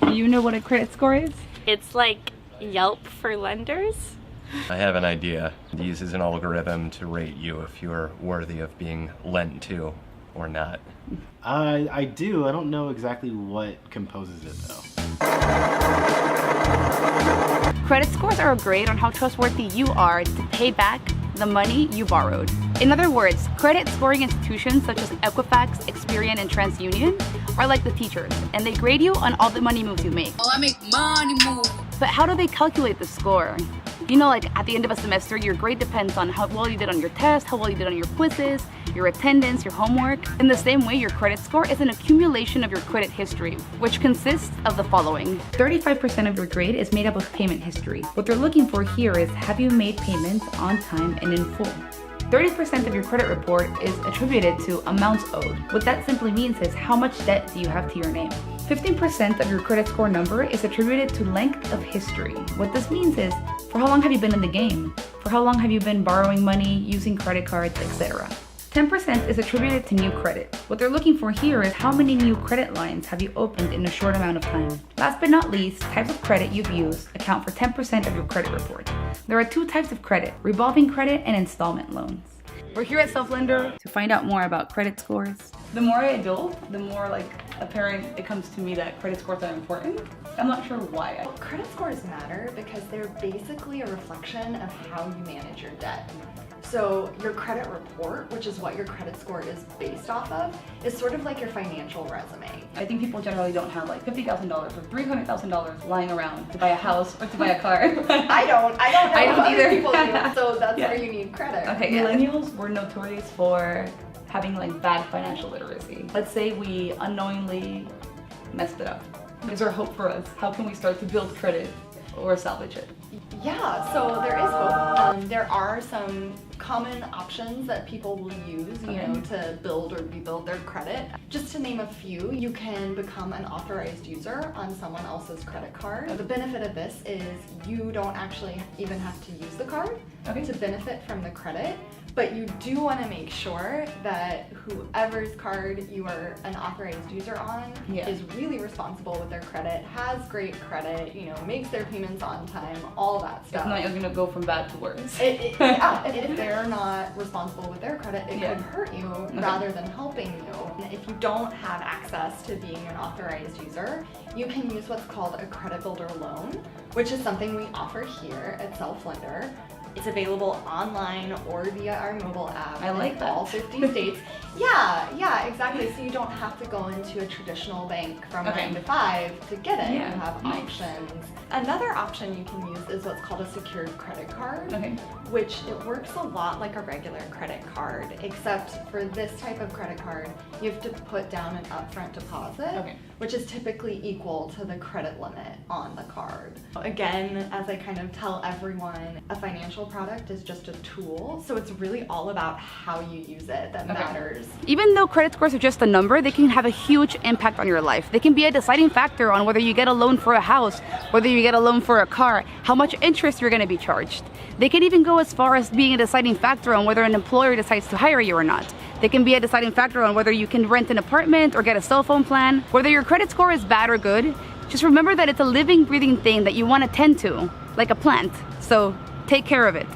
Do you know what a credit score is? It's like Yelp for lenders. I have an idea. It uses an algorithm to rate you if you're worthy of being lent to or not. I do. I don't know exactly what composes it though. Credit scores are a grade on how trustworthy you are to pay back the money you borrowed. In other words, credit scoring institutions such as Equifax, Experian, and TransUnion are like the teachers, and they grade you on all the money moves you make. Oh, I make money move. But how do they calculate the score? You know, like at the end of a semester, your grade depends on how well you did on your test, how well you did on your quizzes, your attendance, your homework. In the same way, your credit score is an accumulation of your credit history, which consists of the following. 35% of your grade is made up of payment history. What they're looking for here is, have you made payments on time and in full? 30% of your credit report is attributed to amounts owed. What that simply means is, how much debt do you have to your name? 15% of your credit score number is attributed to length of history. What this means is, for how long have you been in the game? For how long have you been borrowing money, using credit cards, etc. 10% is attributed to new credit. What they're looking for here is, how many new credit lines have you opened in a short amount of time? Last but not least, types of credit you've used account for 10% of your credit report. There are two types of credit: revolving credit and installment loans. We're here at Self-Lender to find out more about credit scores. The more I adult, the more apparent it comes to me that credit scores are important. I'm not sure why. Credit scores matter because they're basically a reflection of how you manage your debt. So your credit report, which is what your credit score is based off of, is sort of like your financial resume. I think people generally don't have $50,000 or $300,000 lying around to buy a house or to buy a car. I don't know I don't if other either. people do, so that's where you need credit. Okay, millennials were notorious for having bad financial literacy. Let's say we unknowingly messed it up. Is there hope for us? How can we start to build credit or salvage it? Yeah, so there is hope. There are some common options that people will use, you know, to build or rebuild their credit. Just to name a few, you can become an authorized user on someone else's credit card. The benefit of this is you don't actually even have to use the card to benefit from the credit, but you do want to make sure that whoever's card you are an authorized user on is really responsible with their credit, has great credit, you know, makes their payments on time, all that stuff. If not, you're gonna go from bad to worse. Yeah, if they're not responsible with their credit, it could hurt you rather than helping you. If you don't have access to being an authorized user, you can use what's called a credit builder loan, which is something we offer here at Self-Lender. It's available online or via our mobile app. I like in that. all 50 states. Yeah, exactly. So you don't have to go into a traditional bank from 9 to 5 to get it. Yeah, you have options. Another option you can use is what's called a secured credit card, which it works a lot like a regular credit card, except for this type of credit card, you have to put down an upfront deposit, which is typically equal to the credit limit on the card. Again, as I kind of tell everyone, a financial product is just a tool, so it's really all about how you use it that matters. Even though credit scores are just a number, they can have a huge impact on your life. They can be a deciding factor on whether you get a loan for a house, whether you get a loan for a car, how much interest you're going to be charged. They can even go as far as being a deciding factor on whether an employer decides to hire you or not. They can be a deciding factor on whether you can rent an apartment or get a cell phone plan. Whether your credit score is bad or good, just remember that it's a living, breathing thing that you want to tend to, like a plant. So take care of it.